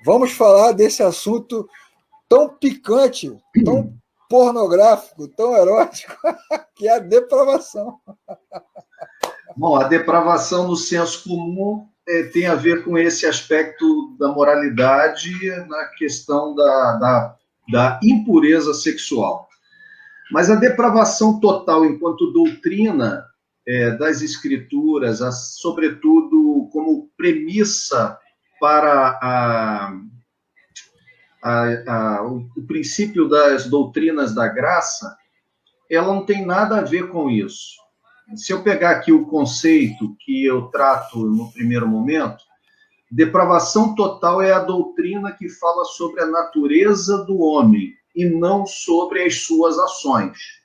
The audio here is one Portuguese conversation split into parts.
Vamos falar desse assunto tão picante, tão pornográfico, tão erótico, que é a depravação. Bom, a depravação no senso comum tem a ver com esse aspecto da moralidade na questão da impureza sexual. Mas a depravação total enquanto doutrina das escrituras, sobretudo como premissa para o princípio das doutrinas da graça, ela não tem nada a ver com isso. Se eu pegar aqui o conceito que eu trato no primeiro momento, depravação total é a doutrina que fala sobre a natureza do homem e não sobre as suas ações.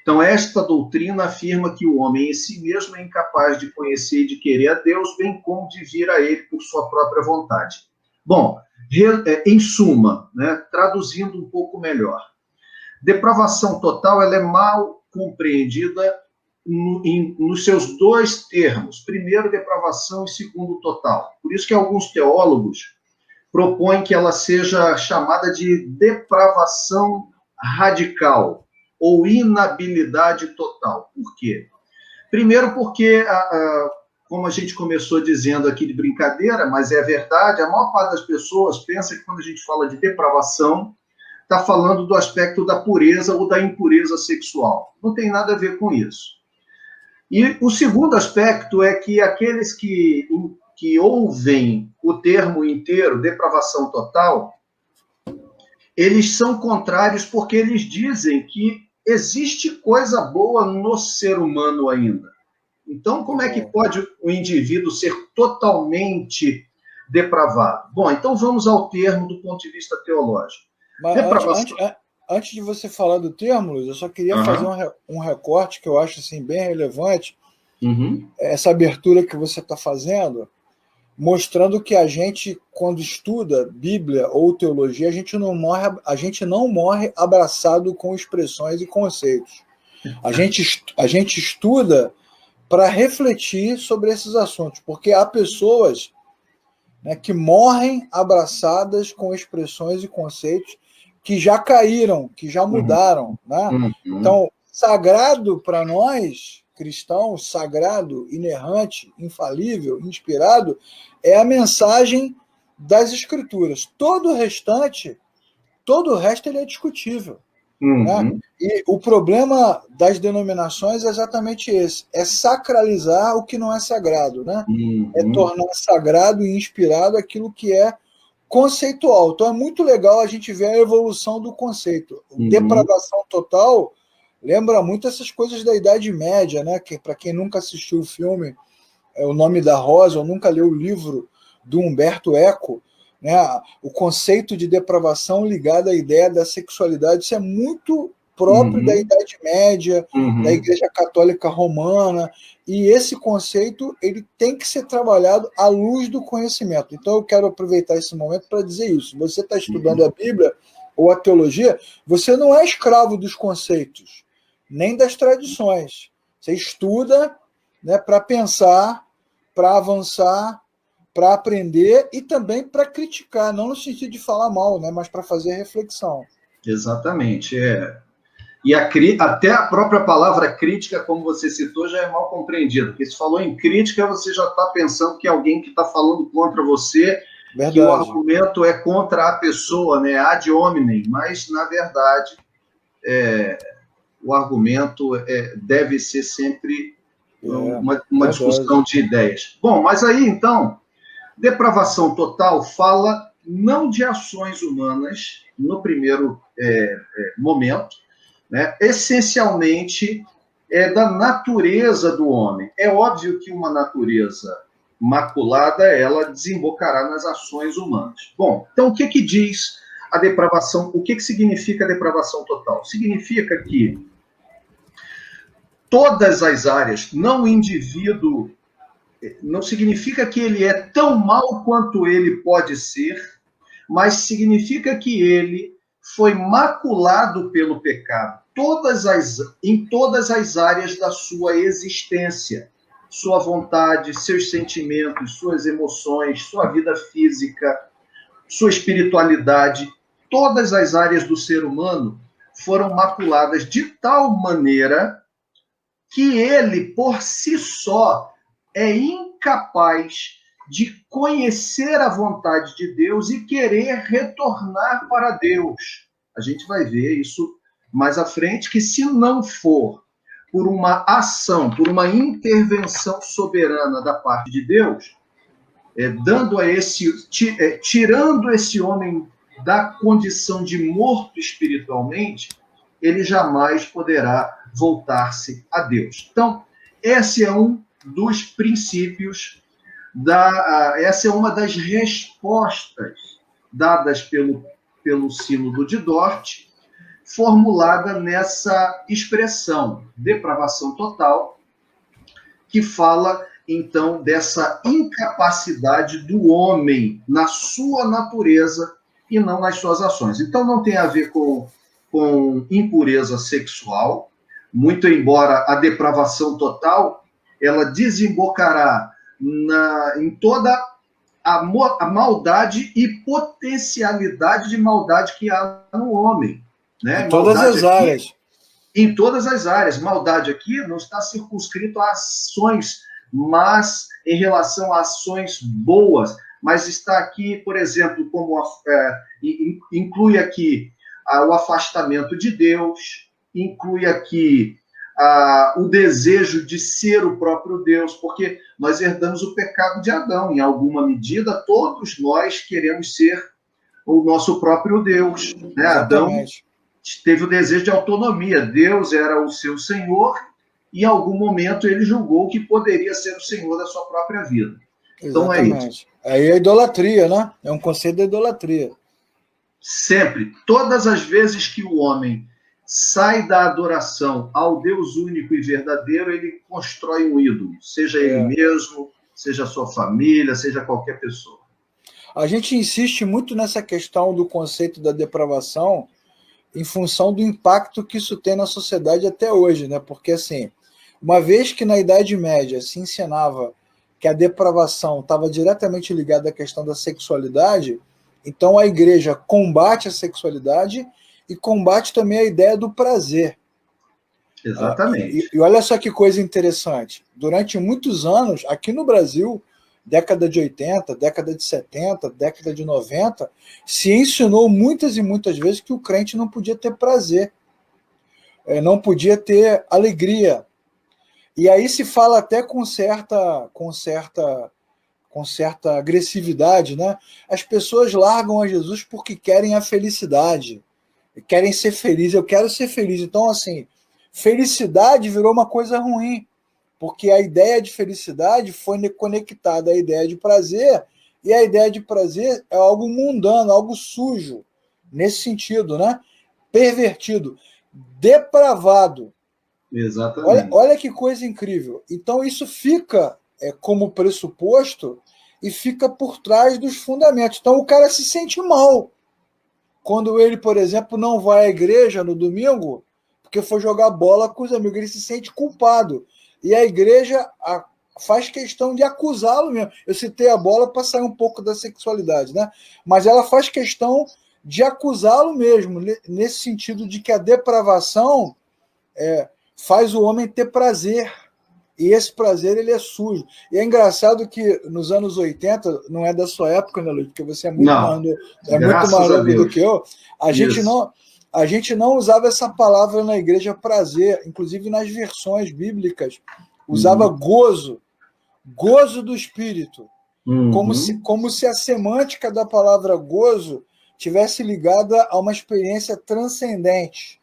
Então, esta doutrina afirma que o homem em si mesmo é incapaz de conhecer e de querer a Deus, bem como de vir a ele por sua própria vontade. Bom, em suma, né, traduzindo um pouco melhor, depravação total ela é mal compreendida nos seus dois termos. Primeiro, depravação, e segundo, total. Por isso que alguns teólogos propõem que ela seja chamada de depravação radical ou inabilidade total. Por quê? Primeiro porque, como a gente começou dizendo aqui de brincadeira, mas é verdade, a maior parte das pessoas pensa que quando a gente fala de depravação, está falando do aspecto da pureza ou da impureza sexual. Não tem nada a ver com isso. E o segundo aspecto é que aqueles que ouvem o termo inteiro, depravação total, eles são contrários porque eles dizem que existe coisa boa no ser humano ainda. Então, como é que pode o indivíduo ser totalmente depravado? Bom, então vamos ao termo do ponto de vista teológico. Mas antes de você falar do termo, Luiz, eu só queria fazer um recorte que eu acho assim, bem relevante. Essa abertura que você está fazendo, mostrando que a gente, quando estuda Bíblia ou teologia, a gente não morre abraçado com expressões e conceitos. A gente estuda para refletir sobre esses assuntos, porque há pessoas, né, que morrem abraçadas com expressões e conceitos que já caíram, que já mudaram. Né? Então, sagrado para nós, cristãos, sagrado, inerrante, infalível, inspirado, é a mensagem das Escrituras. Todo o resto ele é discutível. Né? E o problema das denominações é exatamente esse, é sacralizar o que não é sagrado, né? É tornar sagrado e inspirado aquilo que é conceitual. Então é muito legal a gente ver a evolução do conceito. Depravação total lembra muito essas coisas da Idade Média, né? Que, para quem nunca assistiu o filme O Nome da Rosa, ou nunca leu o livro do Humberto Eco, né? O conceito de depravação ligado à ideia da sexualidade, isso é muito próprio da Idade Média, da Igreja Católica Romana, e esse conceito ele tem que ser trabalhado à luz do conhecimento. Então eu quero aproveitar esse momento para dizer isso. Você está estudando a Bíblia ou a teologia, você não é escravo dos conceitos, nem das tradições. Você estuda, né, para pensar, para avançar, para aprender e também para criticar, não no sentido de falar mal, né, mas para fazer reflexão. Exatamente. E até a própria palavra crítica, como você citou, já é mal compreendida. Porque se falou em crítica, você já está pensando que é alguém que está falando contra você, verdade, que o argumento é contra a pessoa, né, ad hominem, mas, na verdade, o argumento deve ser sempre uma discussão de ideias. Bom, mas aí, então, depravação total fala não de ações humanas, no primeiro momento, né? Essencialmente da natureza do homem. É óbvio que uma natureza maculada, ela desembocará nas ações humanas. Bom, então o que diz a depravação? O que significa a depravação total? Significa que todas as áreas, não o indivíduo, não significa que ele é tão mau quanto ele pode ser, mas significa que ele foi maculado pelo pecado em todas as áreas da sua existência. Sua vontade, seus sentimentos, suas emoções, sua vida física. sua espiritualidade, todas as áreas do ser humano foram maculadas de tal maneira que ele, por si só, é incapaz de conhecer a vontade de Deus e querer retornar para Deus. A gente vai ver isso mais à frente, que se não for por uma ação, por uma intervenção soberana da parte de Deus, tirando esse homem da condição de morto espiritualmente, ele jamais poderá voltar-se a Deus. Então, esse é um dos princípios, essa é uma das respostas dadas pelo Sínodo de Dort, formulada nessa expressão, depravação total, que fala, então, dessa incapacidade do homem na sua natureza e não nas suas ações. Então, não tem a ver com impureza sexual, muito embora a depravação total, ela desembocará em toda a maldade e potencialidade de maldade que há no homem. Né? Em todas as áreas. Em todas as áreas. Maldade aqui não está circunscrito a ações, mas em relação a ações boas. Mas está aqui, por exemplo, inclui aqui o afastamento de Deus, inclui aqui o desejo de ser o próprio Deus, porque nós herdamos o pecado de Adão. Em alguma medida, todos nós queremos ser o nosso próprio Deus. Né? Adão teve o desejo de autonomia. Deus era o seu senhor e, em algum momento, ele julgou que poderia ser o senhor da sua própria vida. Então, exatamente. É isso. Aí é a idolatria, né? É um conceito da idolatria. Sempre. Todas as vezes que o homem sai da adoração ao Deus único e verdadeiro, ele constrói um ídolo, seja ele mesmo, seja a sua família, seja qualquer pessoa. A gente insiste muito nessa questão do conceito da depravação em função do impacto que isso tem na sociedade até hoje, né? Porque, assim, uma vez que na Idade Média se ensinava que a depravação estava diretamente ligada à questão da sexualidade, então a igreja combate a sexualidade e combate também a ideia do prazer. Exatamente. E olha só que coisa interessante. Durante muitos anos, aqui no Brasil, década de 80, década de 70, década de 90, se ensinou muitas e muitas vezes que o crente não podia ter prazer, não podia ter alegria. E aí se fala até com certa agressividade, né? As pessoas largam a Jesus porque querem a felicidade, querem ser felizes. Eu quero ser feliz. Então, assim, felicidade virou uma coisa ruim, porque a ideia de felicidade foi conectada à ideia de prazer, e a ideia de prazer é algo mundano, algo sujo, nesse sentido, né? Pervertido, depravado. Exatamente. Olha que coisa incrível. Então, isso fica como pressuposto e fica por trás dos fundamentos. Então, o cara se sente mal quando ele, por exemplo, não vai à igreja no domingo porque foi jogar bola com os amigos. Ele se sente culpado. E a igreja faz questão de acusá-lo mesmo. Eu citei a bola para sair um pouco da sexualidade, né? Mas ela faz questão de acusá-lo mesmo, nesse sentido de que a depravação faz o homem ter prazer. E esse prazer, ele é sujo. E é engraçado que nos anos 80, não é da sua época, né, Luiz? Porque você é muito mais novo do que eu. A gente não usava essa palavra na igreja, prazer. Inclusive nas versões bíblicas, usava gozo do espírito. Como se a semântica da palavra gozo tivesse ligada a uma experiência transcendente.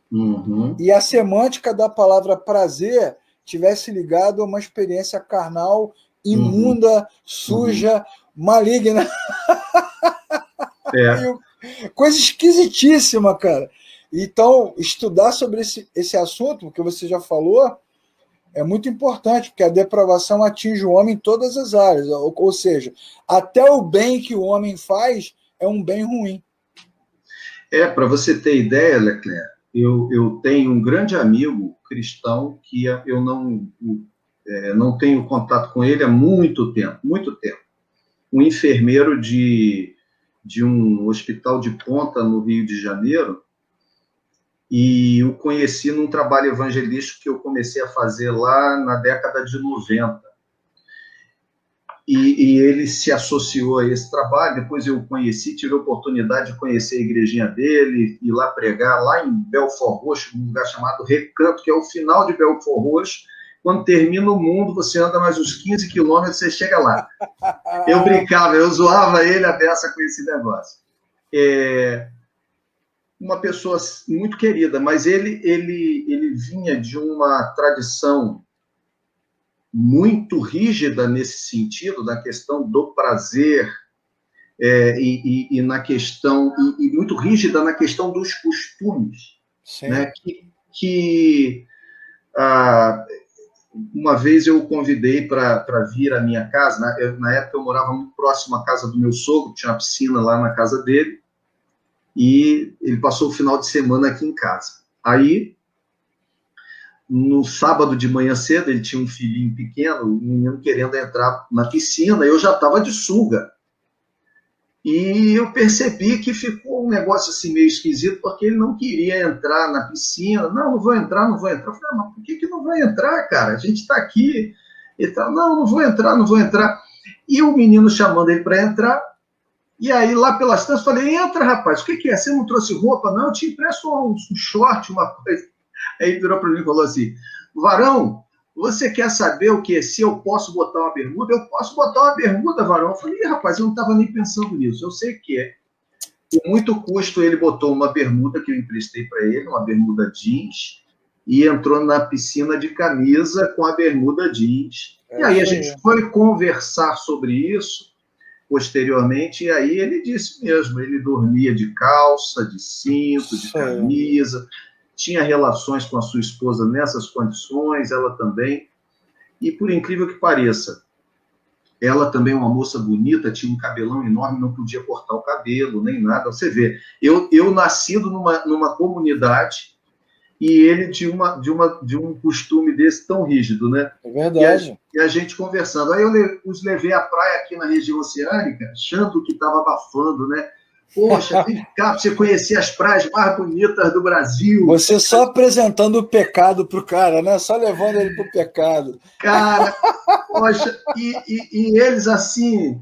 E a semântica da palavra prazer tivesse ligado a uma experiência carnal, imunda, suja, maligna. Coisa esquisitíssima, cara. Então, estudar sobre esse assunto, que você já falou, é muito importante, porque a depravação atinge o homem em todas as áreas. Ou seja, até o bem que o homem faz é um bem ruim. Para você ter ideia, Leclerc, eu tenho um grande amigo cristão que eu não tenho contato com ele há muito tempo. Um enfermeiro de de um hospital de ponta no Rio de Janeiro, e o conheci num trabalho evangelístico que eu comecei a fazer lá na década de 90. E ele se associou a esse trabalho, depois eu o conheci, tive a oportunidade de conhecer a igrejinha dele, ir lá pregar, lá em Belford Roxo, um lugar chamado Recanto, que é o final de Belford Roxo. Quando termina o mundo, você anda mais uns 15 quilômetros, você chega lá. Eu brincava, eu zoava ele a beça com esse negócio. Uma pessoa muito querida, mas ele vinha de uma tradição muito rígida nesse sentido, da questão do prazer, e na questão, e muito rígida na questão dos costumes. Sim. Né? Uma vez eu o convidei para vir à minha casa, na época eu morava muito próximo à casa do meu sogro, tinha uma piscina lá na casa dele, e ele passou o final de semana aqui em casa. Aí, no sábado de manhã cedo, ele tinha um filhinho pequeno, um menino querendo entrar na piscina, eu já estava de sunga. E eu percebi que ficou um negócio assim meio esquisito, porque ele não queria entrar na piscina. Não vou entrar, não vou entrar. Eu falei, mas por que não vai entrar, cara? A gente está aqui. Ele tá, não vou entrar, não vou entrar. E o menino chamando ele para entrar. E aí, lá pelas tantas, eu falei, entra, rapaz, o que é? Você não trouxe roupa? Não, eu te empresto um short, uma coisa. Aí ele virou para mim e falou assim, varão, você quer saber o que? Se eu posso botar uma bermuda? Eu posso botar uma bermuda, varão. Eu falei, rapaz, eu não estava nem pensando nisso. Eu sei que é. Com muito custo, ele botou uma bermuda que eu emprestei para ele, uma bermuda jeans, e entrou na piscina de camisa com a bermuda jeans. E aí a gente foi conversar sobre isso posteriormente, e aí ele disse mesmo, ele dormia de calça, de cinto, de camisa, tinha relações com a sua esposa nessas condições, ela também, e por incrível que pareça, ela também, uma moça bonita, tinha um cabelão enorme, não podia cortar o cabelo, nem nada, você vê, eu nascido numa comunidade, e ele de um costume desse tão rígido, né? É verdade. E a gente conversando. Aí eu os levei à praia aqui na região oceânica, achando que estava abafando, né? Poxa, vem cá para você conhecer as praias mais bonitas do Brasil. Você só apresentando o pecado pro cara, né? Só levando ele pro pecado. Cara, poxa, e eles assim...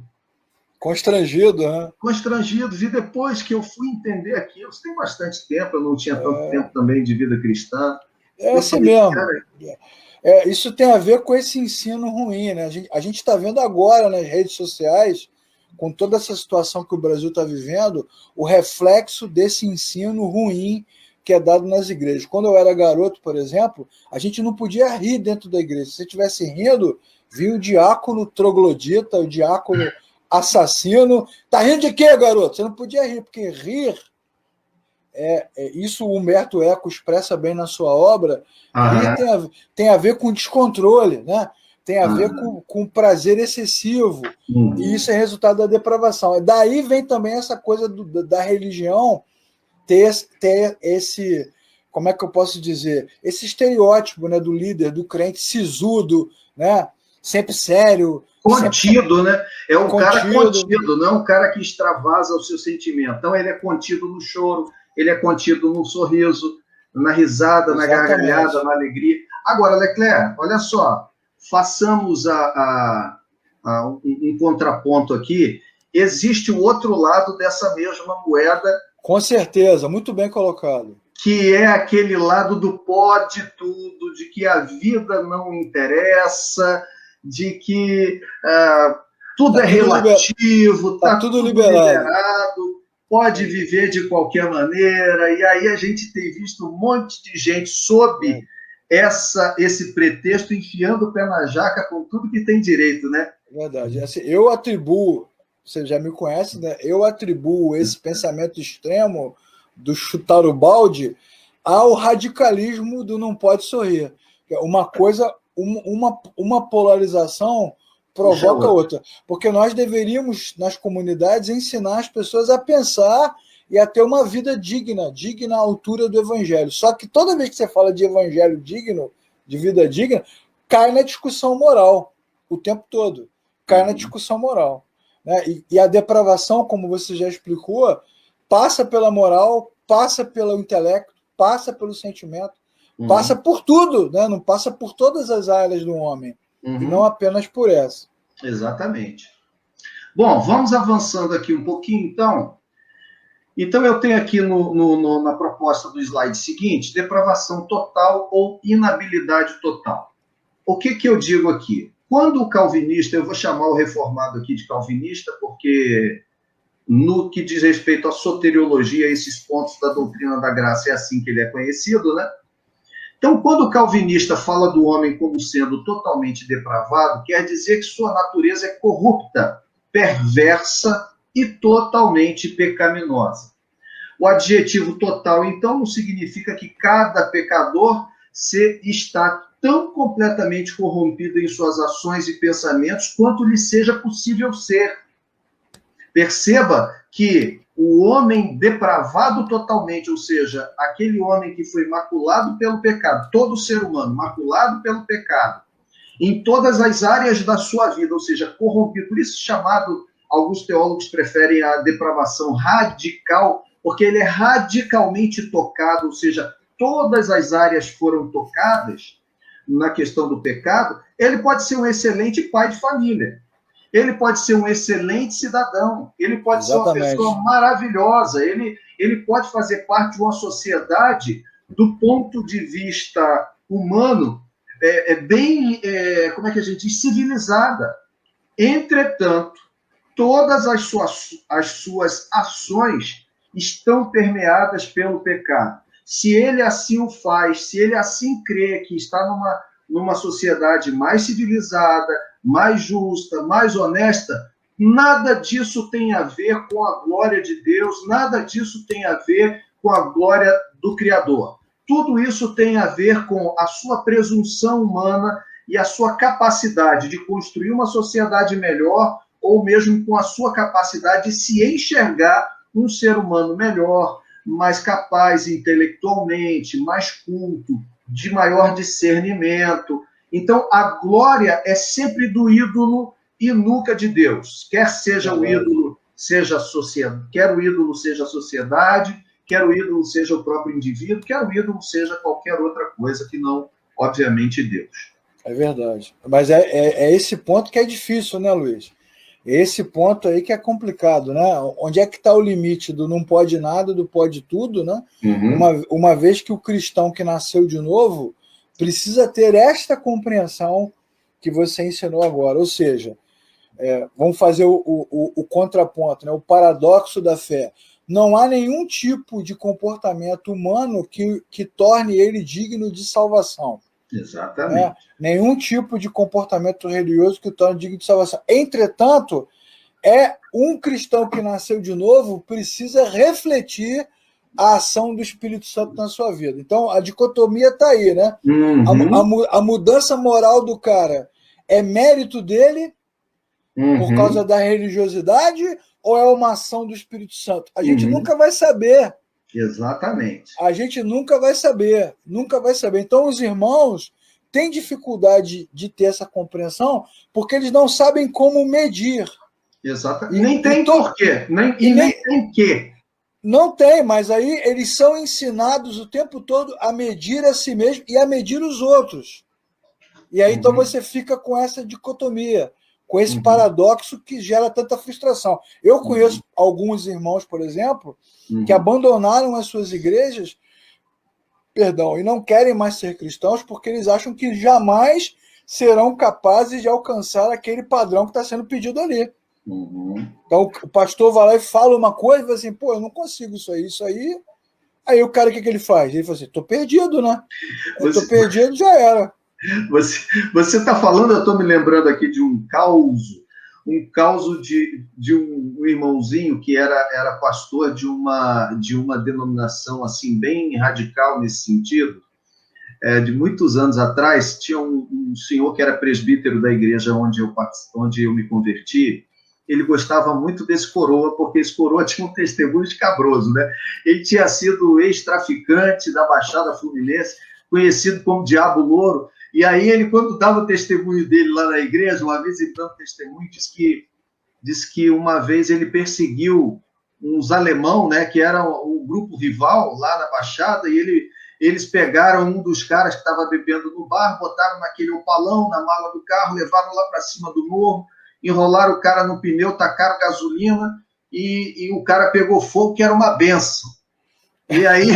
Constrangido, né? Constrangidos. E depois que eu fui entender aquilo, isso tem bastante tempo, eu não tinha tanto tempo também de vida cristã. É assim falei, mesmo. Cara... isso tem a ver com esse ensino ruim, né? A gente está vendo agora nas redes sociais, com toda essa situação que o Brasil está vivendo, o reflexo desse ensino ruim que é dado nas igrejas. Quando eu era garoto, por exemplo, a gente não podia rir dentro da igreja. Se você estivesse rindo, vinha o diácono troglodita, o diácono assassino. Tá rindo de quê, garoto? Você não podia rir, porque rir, isso o Humberto Eco expressa bem na sua obra, rir tem a ver com descontrole, né? Tem a ver com prazer excessivo, e isso é resultado da depravação. Daí vem também essa coisa da religião ter esse, como é que eu posso dizer, esse estereótipo, né, do líder, do crente sisudo, né? Sempre sério. Contido, sempre... né? É um cara contido, não é um cara que extravasa o seu sentimento. Então, ele é contido no choro, ele é contido no sorriso, na risada, na gargalhada, na alegria. Agora, Leclerc, olha só, façamos um contraponto aqui. Existe o outro lado dessa mesma moeda. Com certeza, muito bem colocado. Que é aquele lado do pode tudo, de que a vida não interessa, de que tudo é relativo, está tudo liberado, pode viver de qualquer maneira, e aí a gente tem visto um monte de gente sob esse pretexto enfiando o pé na jaca com tudo que tem direito, né? Verdade. Assim, eu atribuo, você já me conhece, né? Eu atribuo esse pensamento extremo do chutar o balde ao radicalismo do não pode sorrir. Uma coisa, uma polarização provoca outra. Porque nós deveríamos, nas comunidades, ensinar as pessoas a pensar e a ter uma vida digna à altura do evangelho. Só que toda vez que você fala de evangelho digno, de vida digna, cai na discussão moral o tempo todo. Cai na discussão moral. né? E a depravação, como você já explicou, passa pela moral, passa pelo intelecto, passa pelo sentimento, passa por tudo, né? Não passa por todas as áreas do homem, e não apenas por essa. Exatamente. Bom, vamos avançando aqui um pouquinho, então. Então, eu tenho aqui na proposta do slide seguinte, depravação total ou inabilidade total. O que eu digo aqui? Quando o calvinista, eu vou chamar o reformado aqui de calvinista, porque no que diz respeito à soteriologia, esses pontos da doutrina da graça, é assim que ele é conhecido, né? Então, quando o calvinista fala do homem como sendo totalmente depravado, quer dizer que sua natureza é corrupta, perversa e totalmente pecaminosa. O adjetivo total, então, não significa que cada pecador está tão completamente corrompido em suas ações e pensamentos quanto lhe seja possível ser. Perceba que o homem depravado totalmente, ou seja, aquele homem que foi maculado pelo pecado, todo ser humano maculado pelo pecado, em todas as áreas da sua vida, ou seja, corrompido, por isso chamado, alguns teólogos preferem a depravação radical, porque ele é radicalmente tocado, ou seja, todas as áreas foram tocadas na questão do pecado. Ele pode ser um excelente pai de família, ele pode ser um excelente cidadão, ele pode ser uma pessoa maravilhosa, ele pode fazer parte de uma sociedade, do ponto de vista humano, como é que a gente diz, civilizada. Entretanto, todas as suas ações estão permeadas pelo pecado. Se ele assim o faz, se ele assim crê que está numa sociedade mais civilizada, mais justa, mais honesta, nada disso tem a ver com a glória de Deus, nada disso tem a ver com a glória do Criador. Tudo isso tem a ver com a sua presunção humana e a sua capacidade de construir uma sociedade melhor, ou mesmo com a sua capacidade de se enxergar um ser humano melhor, mais capaz intelectualmente, mais culto, de maior discernimento. Então, a glória é sempre do ídolo e nunca de Deus. Quer seja o ídolo, seja a sociedade, quer o ídolo seja a sociedade, quer o ídolo seja o próprio indivíduo, quer o ídolo seja qualquer outra coisa que não, obviamente, Deus. É verdade. Mas é esse ponto que é difícil, né, Luiz? Esse ponto aí que é complicado, né? Onde é que está o limite do não pode nada, do pode tudo, né? Uma vez que o cristão que nasceu de novo precisa ter esta compreensão que você ensinou agora. Ou seja, vamos fazer o contraponto, né? O paradoxo da fé. Não há nenhum tipo de comportamento humano que torne ele digno de salvação. Exatamente. Nenhum tipo de comportamento religioso que o torne digno de salvação. Entretanto, um cristão que nasceu de novo precisa refletir a ação do Espírito Santo na sua vida. Então, a dicotomia está aí, né? A mudança moral do cara é mérito dele por causa da religiosidade ou é uma ação do Espírito Santo? A gente nunca vai saber. Exatamente. A gente nunca vai saber, nunca vai saber. Então, os irmãos têm dificuldade de ter essa compreensão porque eles não sabem como medir. Exatamente. Nem tem porquê, nem tem que. Não tem, mas aí eles são ensinados o tempo todo a medir a si mesmo e a medir os outros. E aí, então, você fica com essa dicotomia, com esse paradoxo que gera tanta frustração. Eu conheço alguns irmãos, por exemplo, que abandonaram as suas igrejas, e não querem mais ser cristãos porque eles acham que jamais serão capazes de alcançar aquele padrão que está sendo pedido ali. Então, o pastor vai lá e fala uma coisa e fala assim, eu não consigo isso aí. Aí o cara, o que ele faz? Ele fala assim, estou perdido, né? Estou perdido, já era. Você está falando, eu estou me lembrando aqui de um caos de um irmãozinho que era pastor de uma denominação assim bem radical nesse sentido. De muitos anos atrás, tinha um senhor que era presbítero da igreja onde eu me converti. Ele gostava muito desse coroa, porque esse coroa tinha um testemunho escabroso, né? Ele tinha sido ex-traficante da Baixada Fluminense, conhecido como Diabo Louro. E aí ele, quando dava o testemunho dele lá na igreja, uma vez ele dando testemunho, disse que diz que uma vez ele perseguiu uns alemão, né, que era um grupo rival lá na Baixada, e eles pegaram um dos caras que estava bebendo no bar, botaram naquele opalão, na mala do carro, levaram lá para cima do morro, enrolaram o cara no pneu, tacaram gasolina, e o cara pegou fogo, que era uma benção. E aí,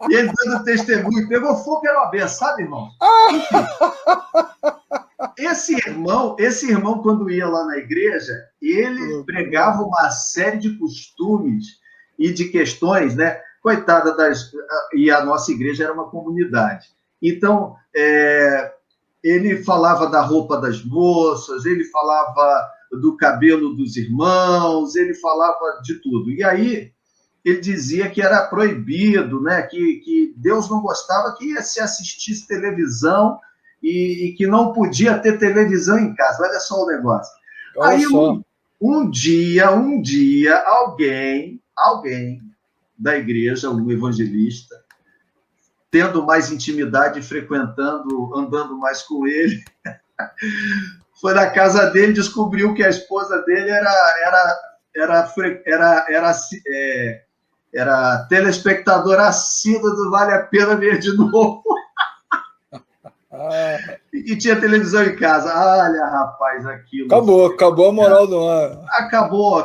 e ele dando testemunho, pegou fogo, que era uma benção, sabe, irmão? Esse irmão, quando ia lá na igreja, ele pregava uma série de costumes e de questões, né? Coitada e a nossa igreja era uma comunidade. Então, ele falava da roupa das moças, ele falava do cabelo dos irmãos, ele falava de tudo. E aí, ele dizia que era proibido, né? Que Deus não gostava que se assistisse televisão e que não podia ter televisão em casa. Olha só o negócio. Olha aí, só. um dia, alguém da igreja, um evangelista, tendo mais intimidade, frequentando, andando mais com ele, foi na casa dele, descobriu que a esposa dele era telespectadora assídua do Vale a Pena Ver de Novo. E tinha televisão em casa. Olha, rapaz, aquilo. Acabou a moral do ano. Acabou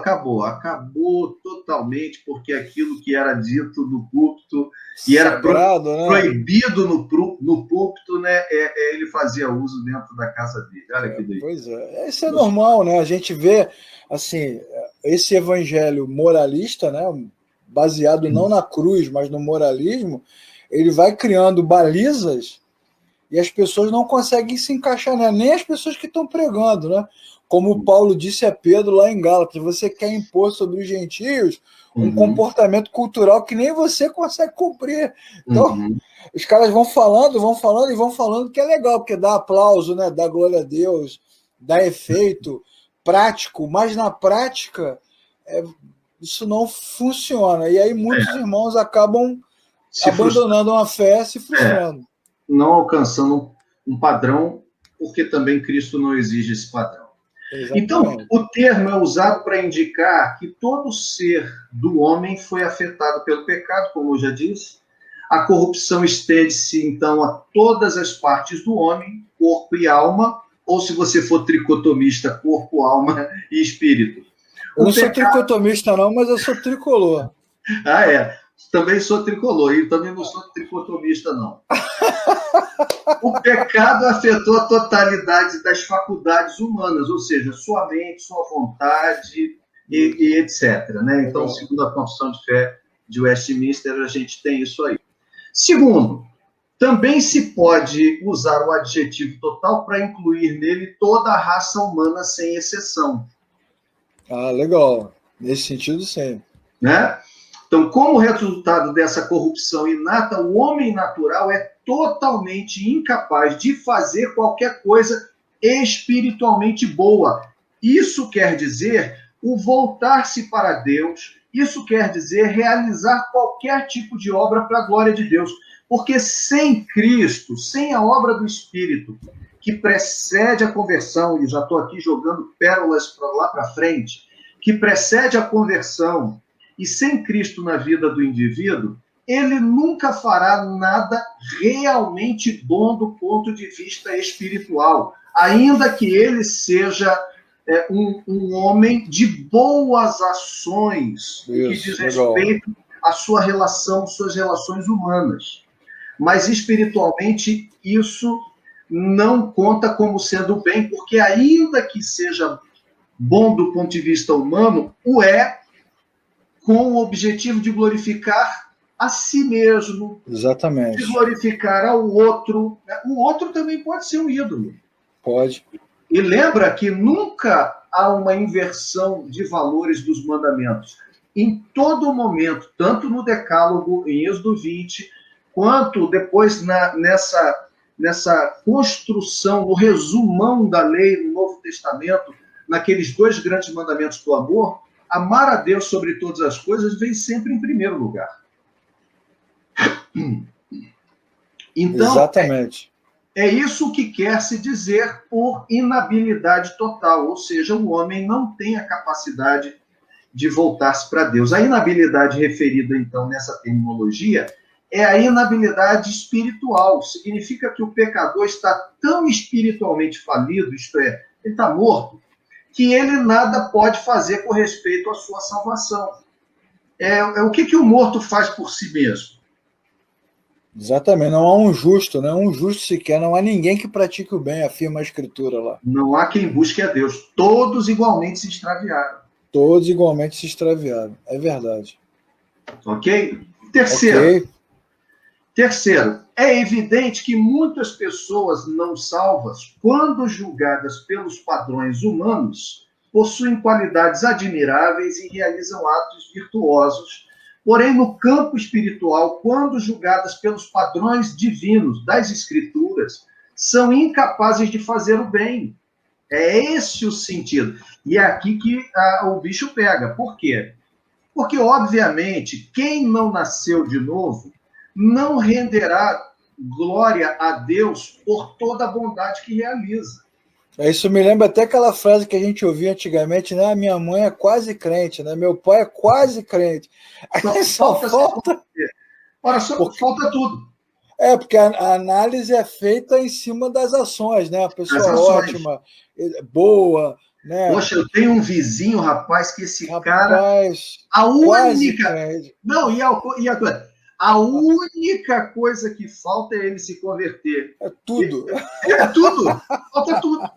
totalmente, porque aquilo que era dito no púlpito e era proibido no púlpito, né? Ele fazia uso dentro da casa dele. Olha que delícia. Pois é, isso é normal, né? A gente vê, assim, esse evangelho moralista, né? Baseado não na cruz, mas no moralismo, ele vai criando balizas e as pessoas não conseguem se encaixar, né? Nem as pessoas que estão pregando, né? Como Paulo disse a Pedro lá em Gálatas, você quer impor sobre os gentios um comportamento cultural que nem você consegue cumprir. Então, os caras vão falando que é legal, porque dá aplauso, né? Dá glória a Deus, dá efeito prático, mas na prática isso não funciona. E aí muitos irmãos acabam abandonando uma fé, se frustrando. Não alcançando um padrão, porque também Cristo não exige esse padrão. Exatamente. Então, o termo é usado para indicar que todo ser do homem foi afetado pelo pecado, como eu já disse. A corrupção estende-se, então, a todas as partes do homem, corpo e alma, ou, se você for tricotomista, corpo, alma e espírito. Eu não sou tricotomista, não, mas eu sou tricolor. Também sou tricolor, e também não sou tricotomista, não. O pecado afetou a totalidade das faculdades humanas, ou seja, sua mente, sua vontade e etc. Né? Então, segundo a Confissão de Fé de Westminster, a gente tem isso aí. Segundo, também se pode usar o adjetivo total para incluir nele toda a raça humana, sem exceção. Legal. Nesse sentido, sim. Né? Então, como resultado dessa corrupção inata, o homem natural é totalmente incapaz de fazer qualquer coisa espiritualmente boa. Isso quer dizer o voltar-se para Deus, isso quer dizer realizar qualquer tipo de obra para a glória de Deus. Porque sem Cristo, sem a obra do Espírito, que precede a conversão, e já estou aqui jogando pérolas lá para frente, que precede a conversão, e sem Cristo na vida do indivíduo, ele nunca fará nada realmente bom do ponto de vista espiritual, ainda que ele seja um homem de boas ações, que diz respeito à sua relação, suas relações humanas. Mas espiritualmente isso não conta como sendo bem, porque ainda que seja bom do ponto de vista humano, o é com o objetivo de glorificar a si mesmo. Exatamente. De glorificar ao outro. O outro também pode ser um ídolo. Pode. E lembra que nunca há uma inversão de valores dos mandamentos. Em todo momento, tanto no Decálogo, em Êxodo 20, quanto depois nessa construção, no resumão da lei no Novo Testamento, naqueles 2 grandes mandamentos do amor, amar a Deus sobre todas as coisas vem sempre em primeiro lugar. Então, exatamente. É isso que quer se dizer por inabilidade total, ou seja, o homem não tem a capacidade de voltar-se para Deus. A inabilidade referida, então, nessa terminologia, é a inabilidade espiritual. Significa que o pecador está tão espiritualmente falido, isto é, ele está morto, que ele nada pode fazer com respeito à sua salvação. O que o morto faz por si mesmo? Exatamente, não há um justo, né? Um justo sequer, não há ninguém que pratique o bem, afirma a Escritura lá. Não há quem busque a Deus, todos igualmente se extraviaram. Todos igualmente se extraviaram, é verdade. Ok? Terceiro, é evidente que muitas pessoas não salvas, quando julgadas pelos padrões humanos, possuem qualidades admiráveis e realizam atos virtuosos. Porém, no campo espiritual, quando julgadas pelos padrões divinos das Escrituras, são incapazes de fazer o bem. É esse o sentido. E é aqui que o bicho pega. Por quê? Porque, obviamente, quem não nasceu de novo não renderá glória a Deus por toda a bondade que realiza. Isso me lembra até aquela frase que a gente ouvia antigamente, né? Minha mãe é quase crente, né? Meu pai é quase crente. Só falta. Ora, falta tudo. Porque a análise é feita em cima das ações, né? A pessoa ótima, boa, né? Poxa, eu tenho um vizinho, rapaz, que esse cara... A única... Não, e a coisa... A única coisa que falta é ele se converter. É tudo. É tudo. Falta tudo.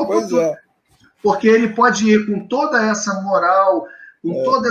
Pois tudo. É. Porque ele pode ir com toda essa moral, com toda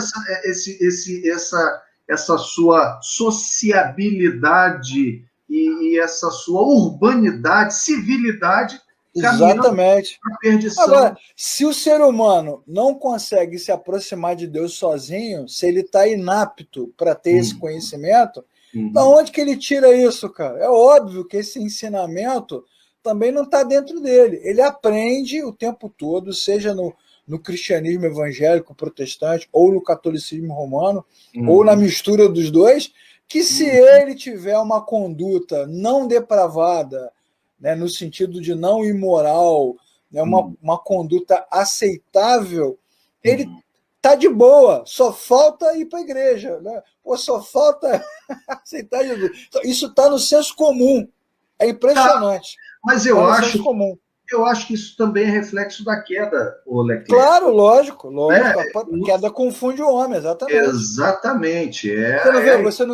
essa sua sociabilidade e essa sua urbanidade, civilidade, exatamente. Para a perdição. Agora, se o ser humano não consegue se aproximar de Deus sozinho, se ele está inapto para ter esse conhecimento, da onde que ele tira isso, cara? É óbvio que esse ensinamento também não está dentro dele. Ele aprende o tempo todo, seja no cristianismo evangélico, protestante, ou no catolicismo romano, ou na mistura dos dois, que se ele tiver uma conduta não depravada, né, no sentido de não imoral, né, uma conduta aceitável, ele está de boa, só falta ir para a igreja, né? Pô, só falta aceitar Jesus. Então, isso está no senso comum, é impressionante. Mas eu acho que isso também é reflexo da queda, Leclerc. Claro, lógico. A queda confunde o homem, exatamente. Exatamente. Você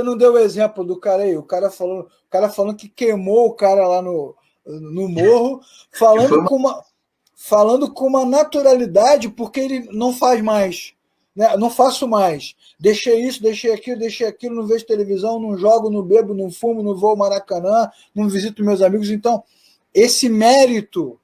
não deu o exemplo do cara aí, o cara falando que queimou o cara lá no morro, falando com uma naturalidade, porque ele não faz mais. Né? Não faço mais. Deixei isso, deixei aquilo, não vejo televisão, não jogo, não bebo, não fumo, não vou ao Maracanã, não visito meus amigos. Então, esse mérito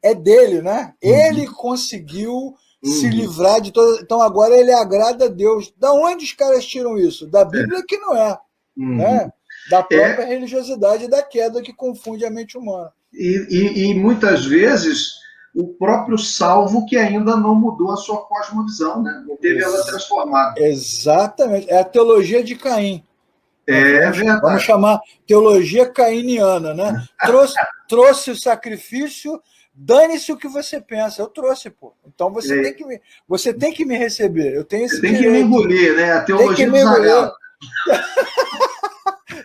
é dele, né? Ele conseguiu se livrar de todas. Então, agora ele agrada a Deus. Da onde os caras tiram isso? Da Bíblia que não é. Né? Da própria religiosidade da queda que confunde a mente humana. E muitas vezes o próprio salvo que ainda não mudou a sua cosmovisão, né? Não teve ela transformada. Exatamente. É a teologia de Caim. Vamos chamar teologia cainiana, né? Trouxe o sacrifício, dane-se o que você pensa. Eu trouxe, pô. Então você tem que me receber. Eu tenho esse Você tem que me engolir, né? A teologia do Zagalo.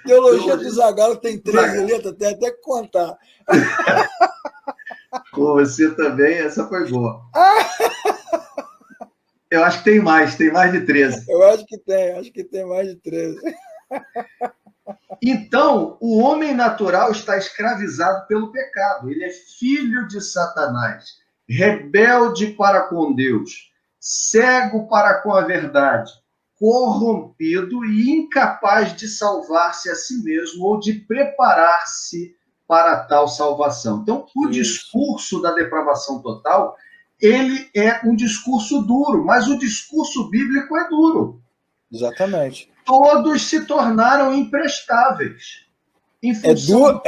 Teologia do Zagalo tem 13 letras, tem até que contar. Pô, você também, essa foi boa. Eu acho que tem mais de 13. Eu acho que tem mais de 13. Então, o homem natural está escravizado pelo pecado. Ele é filho de Satanás, rebelde para com Deus, cego para com a verdade, corrompido e incapaz de salvar-se a si mesmo ou de preparar-se para tal salvação. Então, o discurso da depravação total, ele é um discurso duro, mas o discurso bíblico é duro. Exatamente. Todos se tornaram imprestáveis. Duro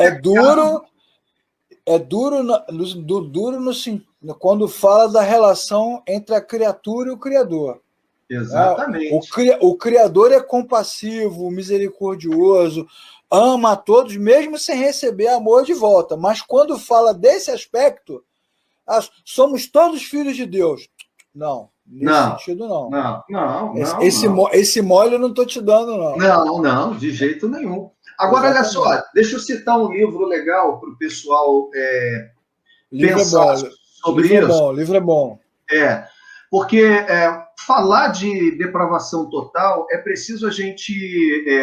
quando fala da relação entre a criatura e o Criador. Exatamente. O Criador é compassivo, misericordioso, ama a todos, mesmo sem receber amor de volta. Mas quando fala desse aspecto, somos todos filhos de Deus. Não, nesse sentido não. Esse mole eu não estou te dando, não. Não, de jeito nenhum. Agora, olha só, deixa eu citar um livro legal para o pessoal pensar sobre isso. O livro é bom. Porque falar de depravação total é preciso a gente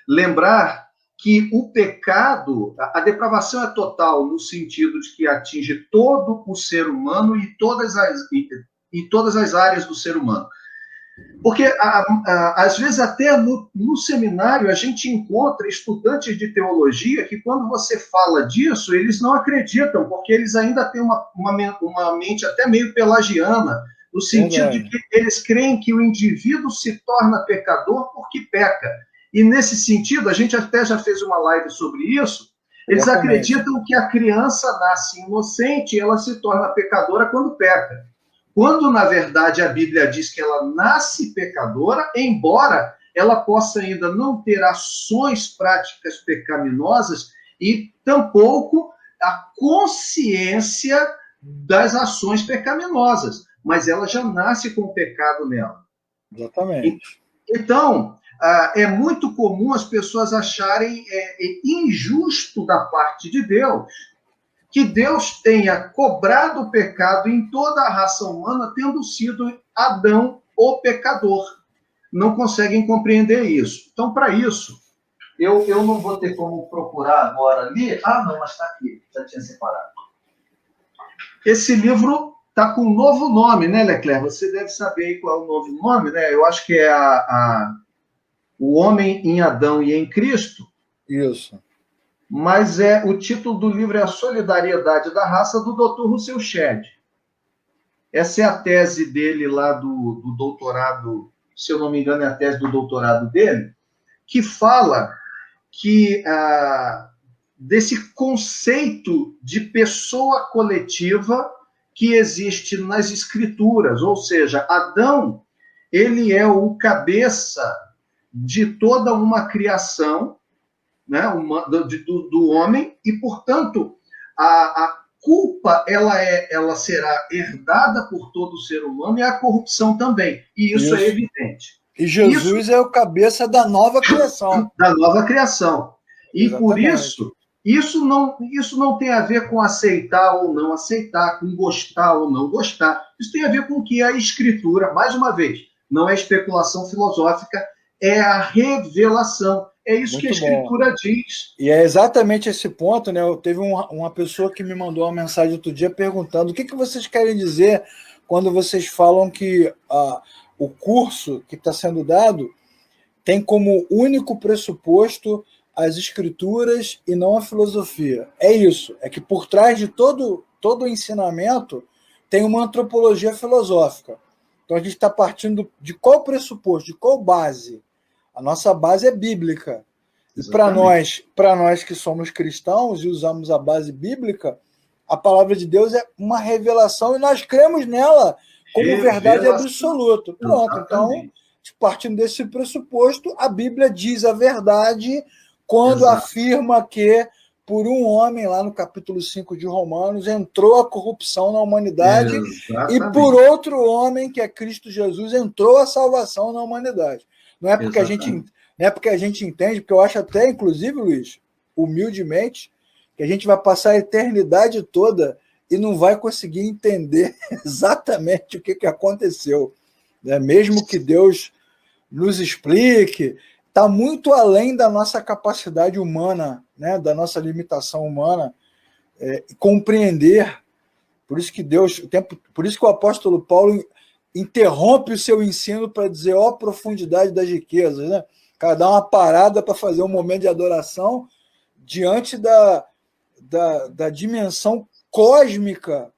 lembrar que o pecado, a depravação é total no sentido de que atinge todo o ser humano e todas as áreas do ser humano. Porque, às vezes, até no seminário, a gente encontra estudantes de teologia que, quando você fala disso, eles não acreditam, porque eles ainda têm uma mente até meio pelagiana, no sentido de que eles creem que o indivíduo se torna pecador porque peca. E, nesse sentido, a gente até já fez uma live sobre isso, eles acreditam que a criança nasce inocente e ela se torna pecadora quando peca. Quando, na verdade, a Bíblia diz que ela nasce pecadora, embora ela possa ainda não ter ações práticas pecaminosas e tampouco a consciência das ações pecaminosas, mas ela já nasce com o pecado nela. Exatamente. Então, é muito comum as pessoas acharem injusto da parte de Deus que Deus tenha cobrado o pecado em toda a raça humana, tendo sido Adão o pecador. Não conseguem compreender isso. Então, para isso, eu não vou ter como procurar agora ali. Não, mas está aqui, já tinha separado. Esse livro está com um novo nome, né, Leclerc? Você deve saber aí qual é o novo nome, né? Eu acho que é O Homem em Adão e em Cristo. Isso. Mas o título do livro é A Solidariedade da Raça, do Dr. Russell Shedd. Essa é a tese dele lá do doutorado, se eu não me engano, é a tese do doutorado dele, que fala que desse conceito de pessoa coletiva que existe nas Escrituras, ou seja, Adão, ele é o cabeça de toda uma criação, né, do homem, e, portanto, a culpa ela será herdada por todo ser humano, e a corrupção também. E isso é evidente. E Jesus é o cabeça da nova criação. Da nova criação. E exatamente. Por isso não tem a ver com aceitar ou não aceitar, com gostar ou não gostar. Isso tem a ver com o que a Escritura, mais uma vez, não é especulação filosófica, é a revelação. É isso que a Escritura diz. E é exatamente esse ponto, né? Teve uma pessoa que me mandou uma mensagem outro dia perguntando o que vocês querem dizer quando vocês falam que o curso que está sendo dado tem como único pressuposto as Escrituras e não a filosofia. É isso, é que por trás de todo o ensinamento tem uma antropologia filosófica. Então a gente está partindo de qual pressuposto, de qual base? A nossa base é bíblica. Exatamente. E para nós que somos cristãos e usamos a base bíblica, a palavra de Deus é uma revelação e nós cremos nela como verdade absoluta. Pronto, exatamente. Então, partindo desse pressuposto, a Bíblia diz a verdade quando afirma que por um homem, lá no capítulo 5 de Romanos, entrou a corrupção na humanidade. Exatamente. E por outro homem, que é Cristo Jesus, entrou a salvação na humanidade. Não é porque a gente entende, porque eu acho até, inclusive, Luiz, humildemente, que a gente vai passar a eternidade toda e não vai conseguir entender exatamente o que aconteceu. Né? Mesmo que Deus nos explique, está muito além da nossa capacidade humana, né? Da nossa limitação humana, compreender. Por isso que por isso que o apóstolo Paulo interrompe o seu ensino para dizer a profundidade das riquezas, né? O cara dá uma parada para fazer um momento de adoração diante da dimensão cósmica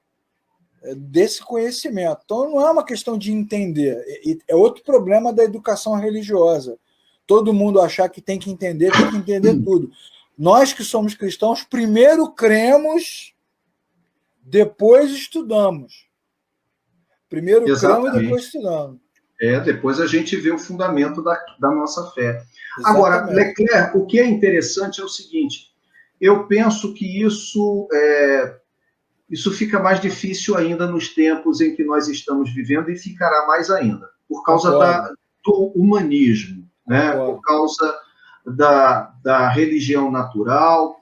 desse conhecimento. Então, não é uma questão de entender. É outro problema da educação religiosa. Todo mundo achar que tem que entender tudo. Nós que somos cristãos, primeiro cremos, depois estudamos. Primeiro cremos e depois estudamos. Depois a gente vê o fundamento da nossa fé. Exatamente. Agora, Leclerc, o que é interessante é o seguinte, eu penso que isso fica mais difícil ainda nos tempos em que nós estamos vivendo e ficará mais ainda, por causa do humanismo, né? Por causa da religião natural,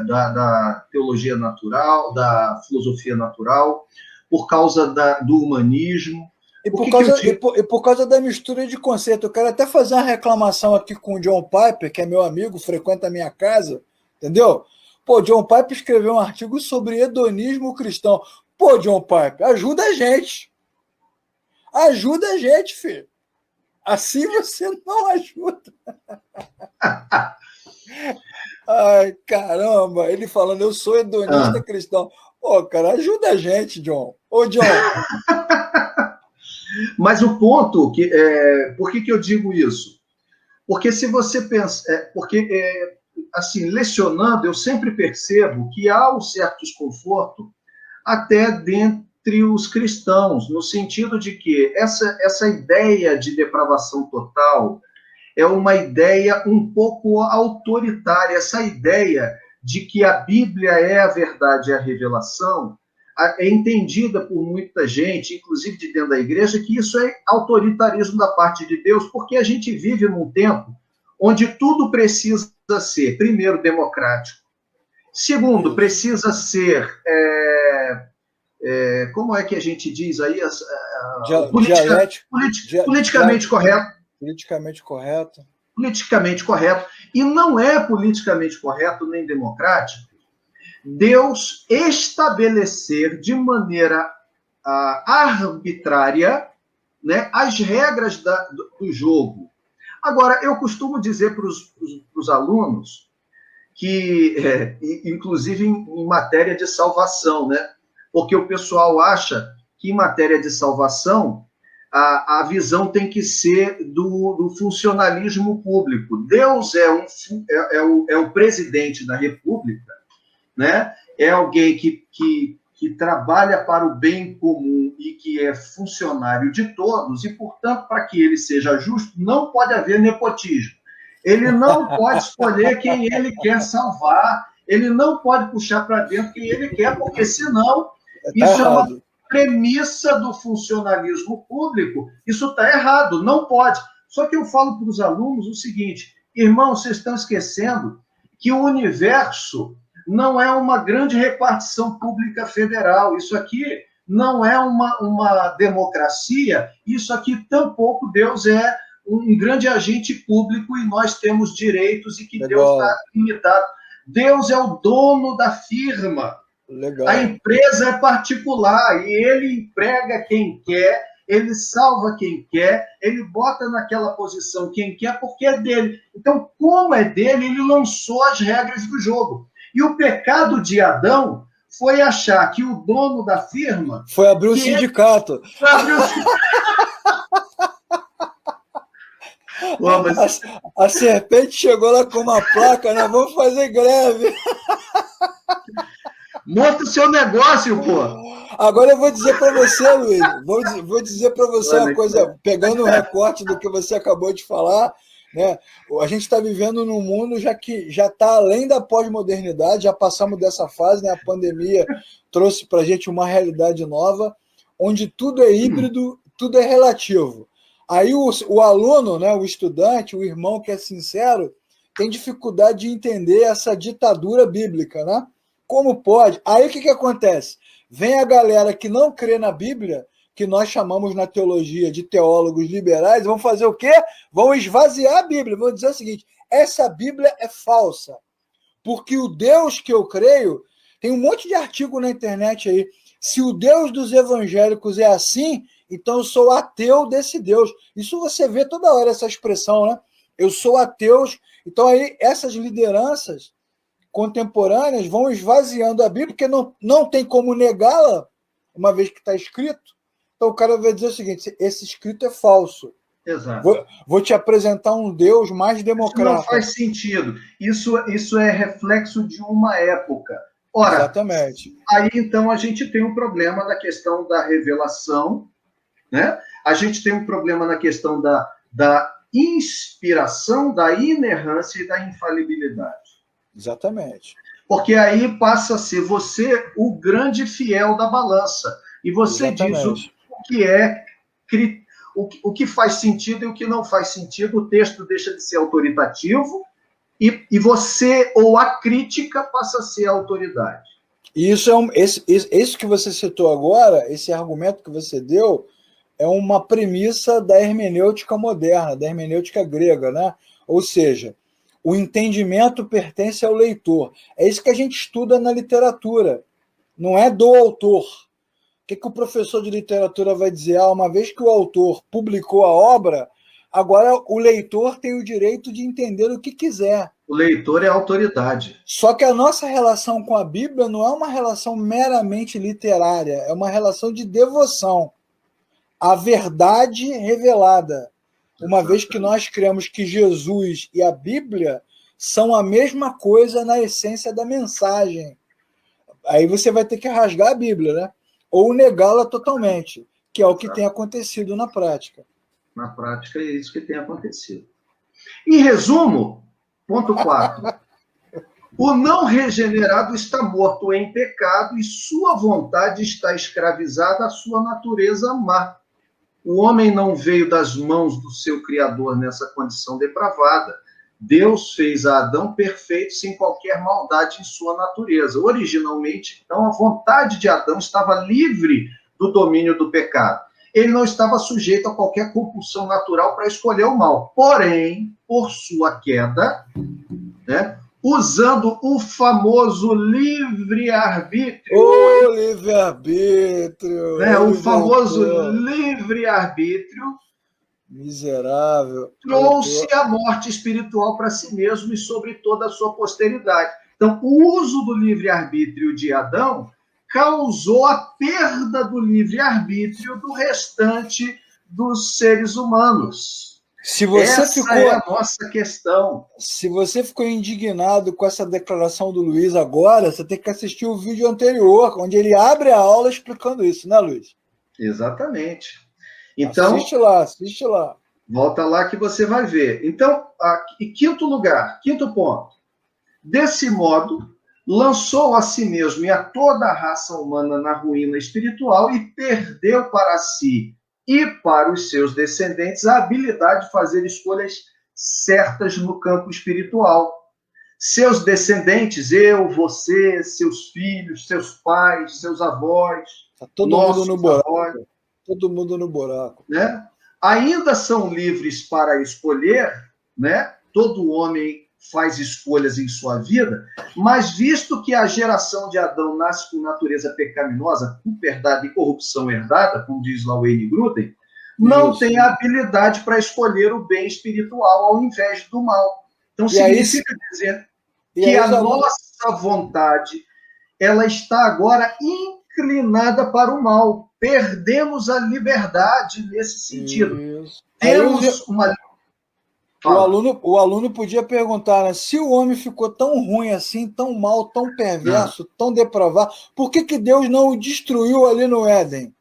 da teologia natural, da filosofia natural, por causa do humanismo. E por causa da mistura de conceito. Eu quero até fazer uma reclamação aqui com o John Piper, que é meu amigo, frequenta a minha casa, entendeu? Pô, John Piper escreveu um artigo sobre hedonismo cristão. Pô, John Piper, ajuda a gente. Ajuda a gente, filho. Assim você não ajuda. Ai, caramba. Ele falando, eu sou hedonista cristão. Pô, cara, ajuda a gente, John. Ô, John. Mas o ponto, por que eu digo isso? Porque se você pensa... assim, lecionando, eu sempre percebo que há um certo desconforto até dentre os cristãos, no sentido de que essa ideia de depravação total é uma ideia um pouco autoritária, essa ideia de que a Bíblia é a verdade e a revelação, é entendida por muita gente, inclusive de dentro da igreja, que isso é autoritarismo da parte de Deus, porque a gente vive num tempo onde tudo precisa ser, primeiro, democrático, segundo, precisa ser, como é que a gente diz aí? Politicamente correto. Politicamente correto. Politicamente correto. E não é politicamente correto nem democrático Deus estabelecer de maneira arbitrária, né, as regras do jogo. Agora, eu costumo dizer para os alunos que, inclusive em matéria de salvação, né, porque o pessoal acha que em matéria de salvação a visão tem que ser do funcionalismo público. Deus é o presidente da República, né? É alguém que trabalha para o bem comum e que é funcionário de todos, e, portanto, para que ele seja justo, não pode haver nepotismo. Ele não pode escolher quem ele quer salvar, ele não pode puxar para dentro quem ele quer, porque senão isso é uma premissa do funcionalismo público, isso está errado, não pode. Só que eu falo para os alunos o seguinte, irmãos, vocês estão esquecendo que o universo não é uma grande repartição pública federal. Isso aqui não é uma democracia, isso aqui tampouco Deus é um grande agente público e nós temos direitos e que Deus está limitado. Deus é o dono da firma. Legal. A empresa é particular e ele emprega quem quer, ele salva quem quer, ele bota naquela posição quem quer porque é dele. Então, como é dele, ele lançou as regras do jogo. E o pecado de Adão foi achar que o dono da firma... Foi abrir o sindicato. A serpente chegou lá com uma placa, né? Vamos fazer greve. Monta o seu negócio, pô. Agora eu vou dizer para você, Luiz, vou dizer para você uma coisa, pegando o recorte do que você acabou de falar, né? A gente está vivendo num mundo que já está além da pós-modernidade, já passamos dessa fase, né? A pandemia trouxe para a gente uma realidade nova, onde tudo é híbrido, tudo é relativo. Aí o aluno, né, o estudante, o irmão que é sincero, tem dificuldade de entender essa ditadura bíblica, né? Como pode? Aí o que acontece? Vem a galera que não crê na Bíblia, que nós chamamos na teologia de teólogos liberais, vão fazer o quê? Vão esvaziar a Bíblia, vão dizer o seguinte, essa Bíblia é falsa, porque o Deus que eu creio, tem um monte de artigo na internet aí, se o Deus dos evangélicos é assim, então eu sou ateu desse Deus. Isso você vê toda hora, essa expressão, né? Eu sou ateu. Então aí essas lideranças contemporâneas vão esvaziando a Bíblia, porque não tem como negá-la, uma vez que está escrito. Então o cara vai dizer o seguinte, esse escrito é falso. Exato. Vou te apresentar um Deus mais democrático. Isso não faz sentido. Isso é reflexo de uma época. Ora, exatamente. Aí então a gente tem um problema da questão da revelação, né? A gente tem um problema na questão da inspiração, da inerrância e da infalibilidade. Exatamente. Porque aí passa a ser você o grande fiel da balança. E você Exatamente. Diz o que é, o que faz sentido e o que não faz sentido. O texto deixa de ser autoritativo e você, ou a crítica, passa a ser a autoridade. Isso esse que você citou agora, esse argumento que você deu, é uma premissa da hermenêutica moderna, da hermenêutica grega, né? Ou seja, o entendimento pertence ao leitor. É isso que a gente estuda na literatura, não é do autor. O que o professor de literatura vai dizer? Uma vez que o autor publicou a obra, agora o leitor tem o direito de entender o que quiser. O leitor é a autoridade. Só que a nossa relação com a Bíblia não é uma relação meramente literária, é uma relação de devoção. A verdade revelada. Uma vez que nós cremos que Jesus e a Bíblia são a mesma coisa na essência da mensagem. Aí você vai ter que rasgar a Bíblia, né? Ou negá-la totalmente, que é o que tem acontecido na prática. Na prática é isso que tem acontecido. Em resumo, ponto 4. O não regenerado está morto em pecado e sua vontade está escravizada à sua natureza má. O homem não veio das mãos do seu Criador nessa condição depravada. Deus fez a Adão perfeito, sem qualquer maldade em sua natureza. Originalmente, então, a vontade de Adão estava livre do domínio do pecado. Ele não estava sujeito a qualquer compulsão natural para escolher o mal. Porém, por sua queda, né, usando o famoso livre-arbítrio. O livre-arbítrio! Né, o famoso livre-arbítrio. Miserável. Trouxe a morte espiritual para si mesmo e sobre toda a sua posteridade. Então, o uso do livre-arbítrio de Adão causou a perda do livre-arbítrio do restante dos seres humanos. Essa é a nossa questão. Se você ficou indignado com essa declaração do Luiz agora, você tem que assistir o vídeo anterior, onde ele abre a aula explicando isso, né, Luiz? Exatamente. Então, assiste lá. Volta lá que você vai ver. Então, quinto ponto. Desse modo, lançou a si mesmo e a toda a raça humana na ruína espiritual e perdeu para si e para os seus descendentes a habilidade de fazer escolhas certas no campo espiritual. Seus descendentes, eu, você, seus filhos, seus pais, seus avós, todo mundo no buraco. Todo mundo no buraco. Né? Ainda são livres para escolher, né? Todo homem faz escolhas em sua vida, mas visto que a geração de Adão nasce com natureza pecaminosa, puberdade e corrupção herdada, como diz lá o Wayne Gruden, não tem a habilidade para escolher o bem espiritual ao invés do mal. Então, significa dizer que a nossa vontade ela está agora inclinada para o mal. Perdemos a liberdade nesse sentido. Temos uma... O aluno podia perguntar, né, se o homem ficou tão ruim assim, tão mal, tão perverso, tão depravado, por que Deus não o destruiu ali no Éden?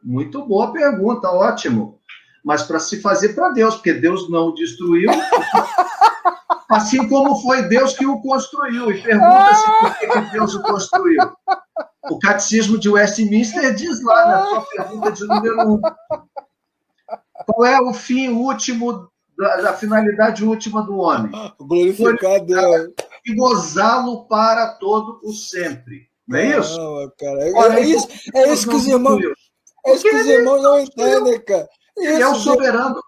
Muito boa pergunta, ótimo. Mas para se fazer para Deus, porque Deus não o destruiu, assim como foi Deus que o construiu. E pergunta-se por que Deus o construiu. O Catecismo de Westminster diz lá na sua pergunta de número 1. Qual é o fim último, a finalidade última do homem? Glorificar Deus. E gozá-lo para todo o sempre. Não é isso? Não, cara. É isso que os irmãos não entendem, cara. Ele é o soberano.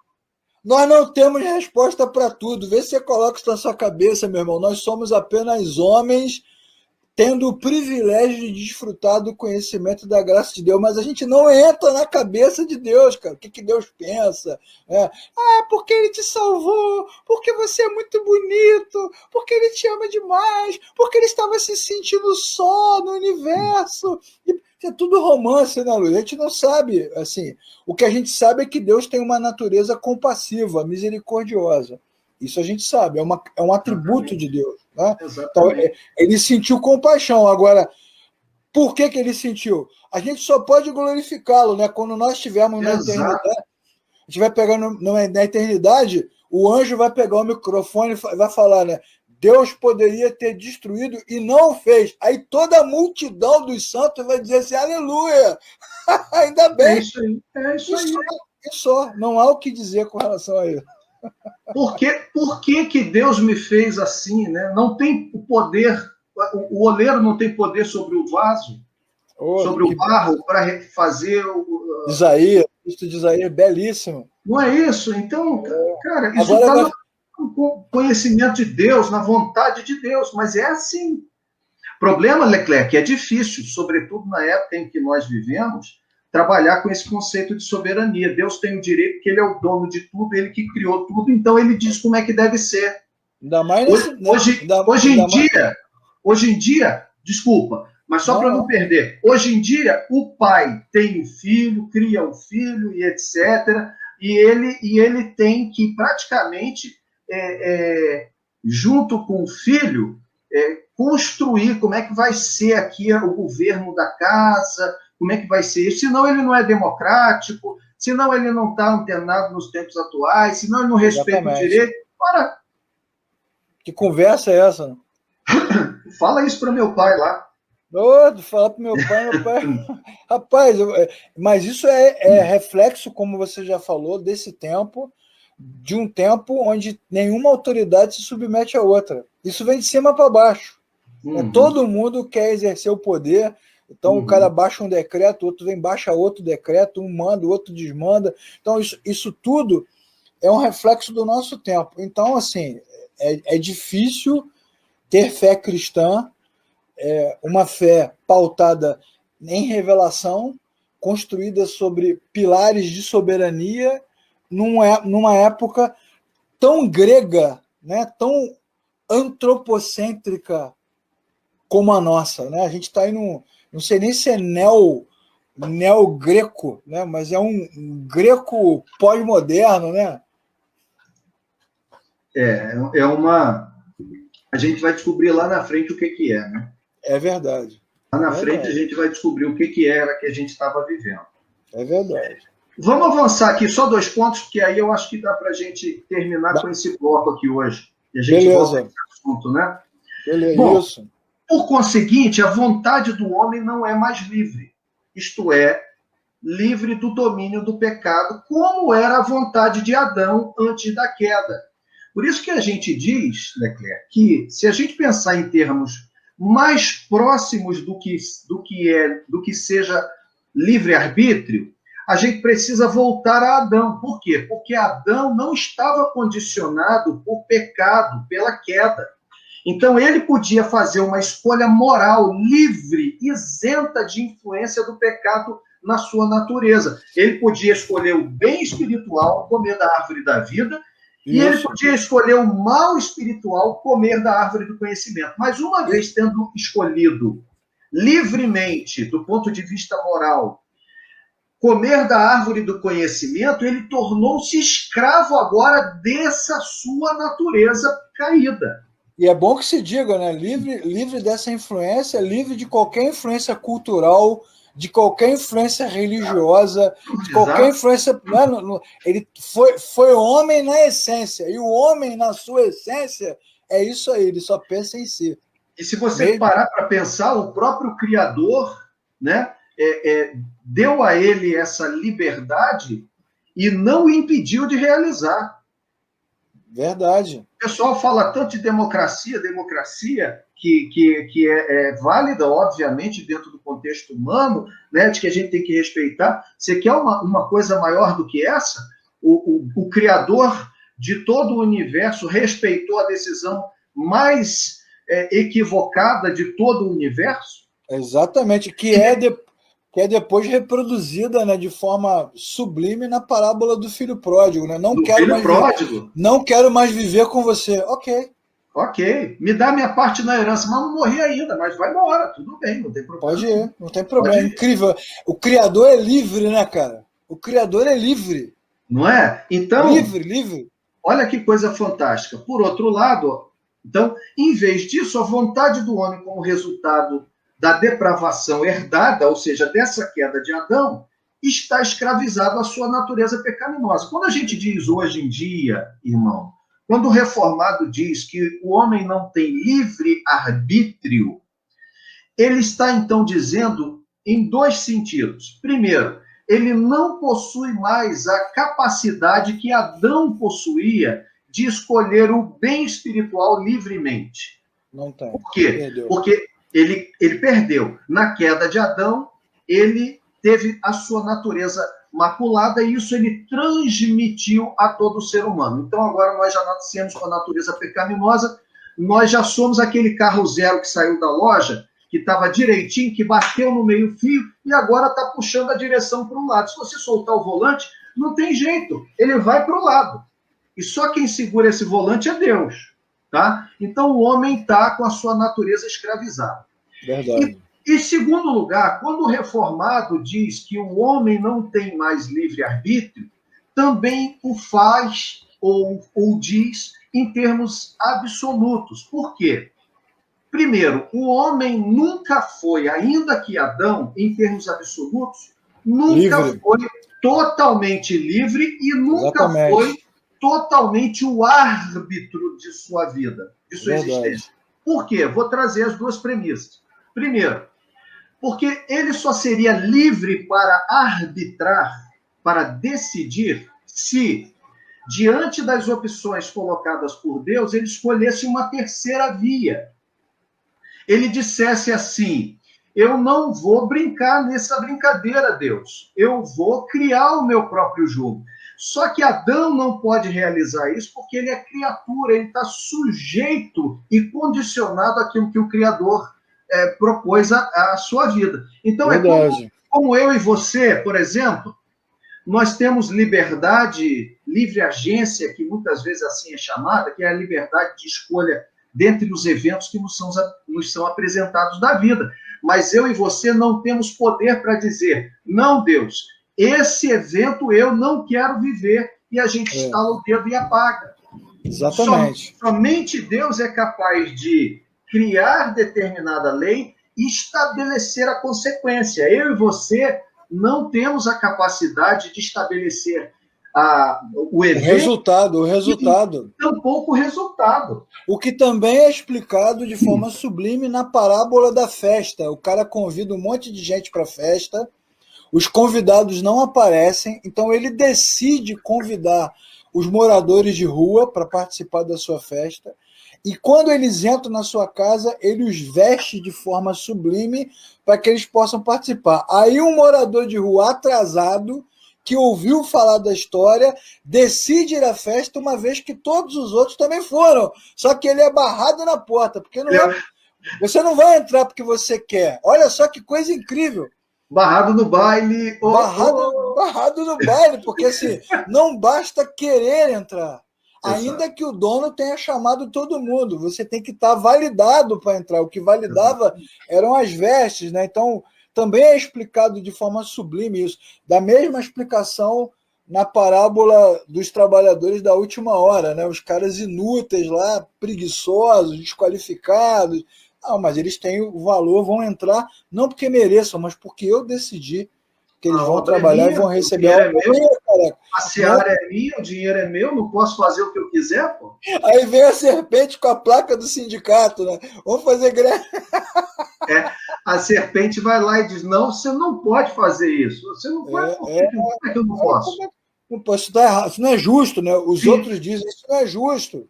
Nós não temos resposta para tudo. Vê se você coloca isso na sua cabeça, meu irmão. Nós somos apenas homens tendo o privilégio de desfrutar do conhecimento da graça de Deus, mas a gente não entra na cabeça de Deus, cara. O que Deus pensa? Porque Ele te salvou, porque você é muito bonito, porque Ele te ama demais, porque Ele estava se sentindo só no universo. É tudo romance, né, Luiz? A gente não sabe, assim, o que a gente sabe é que Deus tem uma natureza compassiva, misericordiosa. Isso a gente sabe, é um atributo de Deus. Né? Então, ele sentiu compaixão. Agora, Por que ele sentiu? A gente só pode glorificá-lo, né? Quando nós estivermos na eternidade, a gente vai pegar na eternidade, o anjo vai pegar o microfone e vai falar, né? Deus poderia ter destruído e não fez. Aí toda a multidão dos santos vai dizer assim, aleluia! Ainda bem. É isso aí. Só. Não há o que dizer com relação a isso. Por que Deus me fez assim, né? Não tem o poder, o oleiro não tem poder sobre o vaso, sobre o barro, para fazer o... Isaías, texto de Isaías, belíssimo. Não é isso? Então, cara, isso está no conhecimento de Deus, na vontade de Deus, mas é assim. O problema, Leclerc, que é difícil, sobretudo na época em que nós vivemos, trabalhar com esse conceito de soberania. Deus tem o direito, que ele é o dono de tudo, ele que criou tudo, então ele diz como é que deve ser. Ainda mais hoje em dia, desculpa, mas só para não perder, hoje em dia o pai tem o filho, cria o filho e etc., e ele tem que praticamente, junto com o filho, construir como é que vai ser aqui o governo da casa, como é que vai ser isso, senão ele não é democrático, senão ele não está antenado nos tempos atuais, senão ele não respeita o direito. Ora, que conversa é essa? Fala isso para meu pai lá. Falar para meu pai. Rapaz, mas isso é reflexo, como você já falou, desse tempo, de um tempo onde nenhuma autoridade se submete a outra. Isso vem de cima para baixo. Todo mundo quer exercer o poder. Então, o cara baixa um decreto, outro vem, baixa outro decreto, um manda, o outro desmanda. Então, isso tudo é um reflexo do nosso tempo. Então, assim, é difícil ter fé cristã, uma fé pautada em revelação, construída sobre pilares de soberania, numa época tão grega, né, tão antropocêntrica como a nossa. Né? A gente está aí não sei nem se é neo-greco, né? Mas é um greco pós-moderno, né? A gente vai descobrir lá na frente o que é, né? É verdade. Lá na frente a gente vai descobrir o que era que a gente estava vivendo. É verdade. Vamos avançar aqui, só 2 pontos, porque aí eu acho que dá para a gente terminar com esse bloco aqui hoje. E a gente volta a esse assunto, né? Beleza. Bom, isso. Por conseguinte, a vontade do homem não é mais livre. Isto é, livre do domínio do pecado, como era a vontade de Adão antes da queda. Por isso que a gente diz, Leclerc, que se a gente pensar em termos mais próximos do que seja livre-arbítrio, a gente precisa voltar a Adão. Por quê? Porque Adão não estava condicionado por pecado, pela queda. Então, ele podia fazer uma escolha moral, livre, isenta de influência do pecado na sua natureza. Ele podia escolher o bem espiritual, comer da árvore da vida, e ele podia escolher o mal espiritual, comer da árvore do conhecimento. Mas uma vez tendo escolhido livremente, do ponto de vista moral, comer da árvore do conhecimento, ele tornou-se escravo agora dessa sua natureza caída. E é bom que se diga, né? Livre dessa influência, livre de qualquer influência cultural, de qualquer influência religiosa, de qualquer influência... Ele foi homem na essência, e o homem, na sua essência, é isso aí, ele só pensa em si. E se você parar para pensar, o próprio Criador, né, deu a ele essa liberdade e não o impediu de realizar. Verdade. O pessoal fala tanto de democracia, que é válida, obviamente, dentro do contexto humano, né, de que a gente tem que respeitar. Você quer uma coisa maior do que essa? O Criador de todo o universo respeitou a decisão mais equivocada de todo o universo? Exatamente, que é depois reproduzida, né, de forma sublime na parábola do filho pródigo. Né? Não quero mais viver com você. Ok, me dá minha parte na herança, mas não morri ainda, mas vai embora, tudo bem, não tem problema. Pode ir, não tem problema, é incrível. O Criador é livre, né, cara? O Criador é livre. Não é? Então, livre. Olha que coisa fantástica. Por outro lado, então, em vez disso, a vontade do homem como resultado da depravação herdada, ou seja, dessa queda de Adão, está escravizado à sua natureza pecaminosa. Quando a gente diz hoje em dia, irmão, quando o reformado diz que o homem não tem livre arbítrio, ele está então dizendo em dois sentidos. Primeiro, ele não possui mais a capacidade que Adão possuía de escolher o bem espiritual livremente. Não tem. Por quê? Perdeu. Porque ele perdeu. Na queda de Adão, ele teve a sua natureza maculada e isso ele transmitiu a todo ser humano. Então agora nós já nascemos com a natureza pecaminosa, nós já somos aquele carro zero que saiu da loja, que estava direitinho, que bateu no meio-fio e agora está puxando a direção para um lado. Se você soltar o volante, não tem jeito, ele vai para o lado. E só quem segura esse volante é Deus. Tá? Então o homem está com a sua natureza escravizada. Verdade. E segundo lugar, quando o reformado diz que o homem não tem mais livre-arbítrio, também o faz ou diz em termos absolutos. Por quê? Primeiro, o homem nunca foi, ainda que Adão, em termos absolutos, nunca foi totalmente livre e nunca foi totalmente o árbitro de sua vida, de sua existência. Por quê? Vou trazer as duas premissas. Primeiro, porque ele só seria livre para arbitrar, para decidir, se, diante das opções colocadas por Deus, ele escolhesse uma terceira via. Ele dissesse assim: eu não vou brincar nessa brincadeira, Deus. Eu vou criar o meu próprio jogo. Só que Adão não pode realizar isso porque ele é criatura, ele está sujeito e condicionado àquilo que o Criador propôs à sua vida. Então, verdade. Como eu e você, por exemplo, nós temos liberdade, livre agência, que muitas vezes assim é chamada, que é a liberdade de escolha dentre os eventos que nos são apresentados na vida. Mas eu e você não temos poder para dizer: não, Deus, esse evento eu não quero viver, e a gente estala o dedo e apaga. Exatamente. Somente Deus é capaz de criar determinada lei e estabelecer a consequência. Eu e você não temos a capacidade de estabelecer o evento. O resultado. Tampouco o resultado. O que também é explicado de forma sublime na parábola da festa. O cara convida um monte de gente para a festa, os convidados não aparecem, então ele decide convidar os moradores de rua para participar da sua festa, e quando eles entram na sua casa, ele os veste de forma sublime para que eles possam participar. Aí um morador de rua atrasado, que ouviu falar da história, decide ir à festa, uma vez que todos os outros também foram. Só que ele é barrado na porta, porque você não vai entrar porque você quer. Olha só que coisa incrível. Barrado no baile. Barrado no baile, porque assim, não basta querer entrar. Ainda que o dono tenha chamado todo mundo, você tem que estar validado para entrar. O que validava eram as vestes, né? Então, também é explicado de forma sublime isso. Da mesma explicação na parábola dos trabalhadores da última hora, né? Os caras inúteis lá, preguiçosos, desqualificados. Não, mas eles têm o valor, vão entrar, não porque mereçam, mas porque eu decidi que eles vão trabalhar e vão receber a dinheiro, a seara é minha, o dinheiro é meu, não posso fazer o que eu quiser, pô. Aí vem a serpente com a placa do sindicato, né? Vamos fazer greve. A serpente vai lá e diz: não, você não pode fazer isso. Você não pode, como é que eu não posso? Não posso, isso tá errado, isso não é justo, né? Os outros dizem isso não é justo.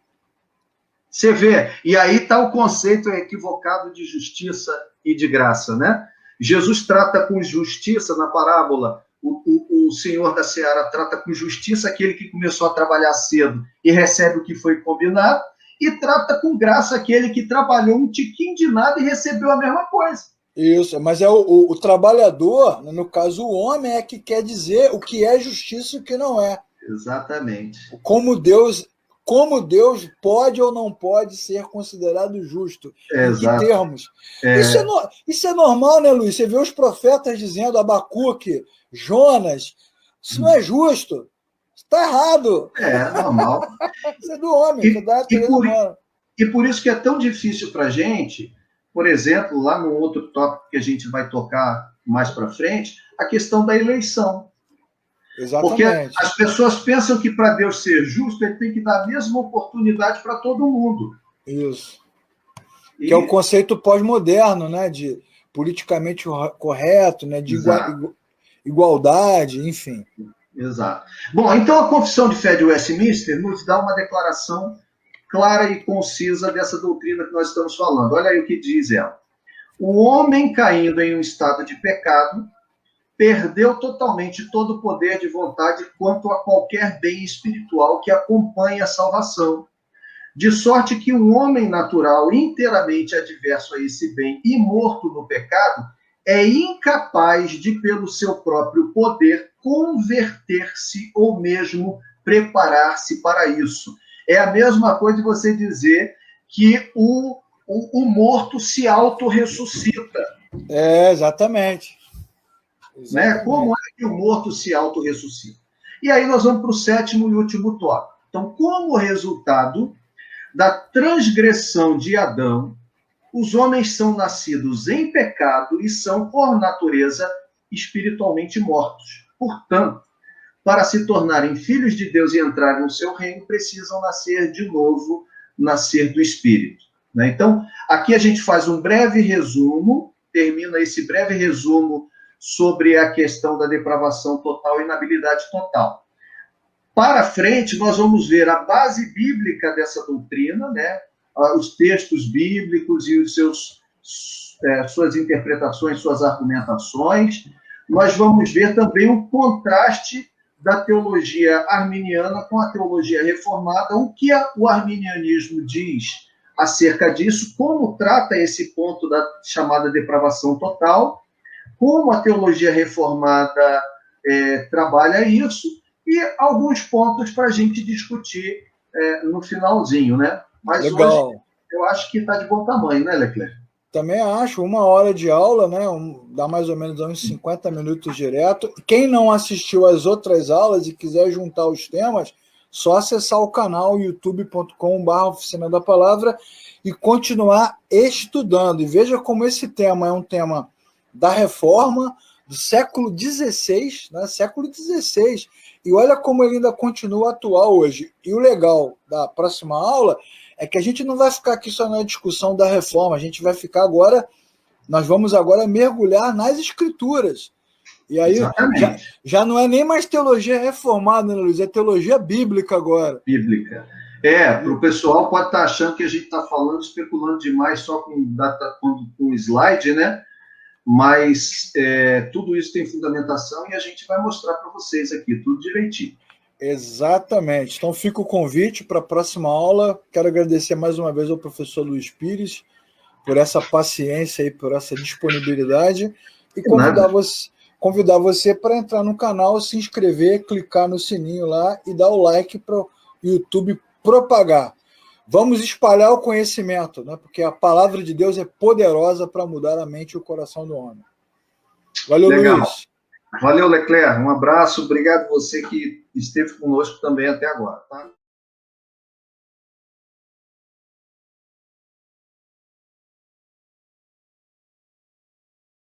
Você vê, e aí está o conceito equivocado de justiça e de graça, né? Jesus trata com justiça na parábola, o senhor da seara trata com justiça aquele que começou a trabalhar cedo e recebe o que foi combinado, e trata com graça aquele que trabalhou um tiquinho de nada e recebeu a mesma coisa. Isso, mas é o trabalhador, no caso o homem, é que quer dizer o que é justiça e o que não é. Exatamente. Como Deus pode ou não pode ser considerado justo. Em que termos? Isso é normal, né, Luiz? Você vê os profetas dizendo, Abacuque, Jonas, isso não é justo. Isso está errado. É normal. Isso é do homem. E por isso que é tão difícil para a gente por exemplo, lá no outro tópico que a gente vai tocar mais para frente, a questão da eleição. Exatamente. Porque as pessoas pensam que para Deus ser justo, ele tem que dar a mesma oportunidade para todo mundo. Isso. Que é o conceito pós-moderno, né? De politicamente correto, né? De igualdade, enfim. Exato. Bom, então a Confissão de Fé de Westminster nos dá uma declaração clara e concisa dessa doutrina que nós estamos falando. Olha aí o que diz ela. O homem caindo em um estado de pecado perdeu totalmente todo o poder de vontade quanto a qualquer bem espiritual que acompanhe a salvação. De sorte que um homem natural inteiramente adverso a esse bem e morto no pecado é incapaz de, pelo seu próprio poder, converter-se ou mesmo preparar-se para isso. É a mesma coisa de você dizer que o morto se autorressuscita. Exatamente. Né? Como é que o morto se autorressuscita? E aí nós vamos para o 7º e último tópico. Então, como resultado da transgressão de Adão, os homens são nascidos em pecado e são, por natureza, espiritualmente mortos. Portanto, para se tornarem filhos de Deus e entrarem no seu reino, precisam nascer de novo, nascer do Espírito. Né? Então, aqui a gente faz um breve resumo, termina esse breve resumo sobre a questão da depravação total e inabilidade total. Para frente, nós vamos ver a base bíblica dessa doutrina, né? Os textos bíblicos e os suas interpretações, suas argumentações. Nós vamos ver também o contraste da teologia arminiana com a teologia reformada, o que o arminianismo diz acerca disso, como trata esse ponto da chamada depravação total, como a teologia reformada trabalha isso, e alguns pontos para a gente discutir no finalzinho, né? Mas legal. Hoje eu acho que está de bom tamanho, né, Leclerc? Também acho, 1 hora de aula, né? Dá mais ou menos uns 50 minutos direto. Quem não assistiu às outras aulas e quiser juntar os temas, só acessar o canal youtube.com/Oficina da Palavra e continuar estudando. E veja como esse tema é um tema da Reforma, do século XVI, né? Século XVI. E olha como ele ainda continua atual hoje. E o legal da próxima aula é que a gente não vai ficar aqui só na discussão da Reforma, a gente vai ficar agora, nós vamos agora mergulhar nas Escrituras. E aí já não é nem mais teologia reformada, né, Luiz? É teologia bíblica agora. Bíblica. Para o pessoal pode estar achando que a gente está falando, especulando demais só com slide, né? Mas tudo isso tem fundamentação e a gente vai mostrar para vocês aqui, tudo direitinho. Exatamente. Então fica o convite para a próxima aula. Quero agradecer mais uma vez ao professor Luiz Pires por essa paciência e por essa disponibilidade e convidar você para entrar no canal, se inscrever, clicar no sininho lá e dar o like para o YouTube propagar. Vamos espalhar o conhecimento, né? Porque a palavra de Deus é poderosa para mudar a mente e o coração do homem. Valeu, legal. Luiz. Valeu, Leclerc. Um abraço. Obrigado a você que esteve conosco também até agora. Tá?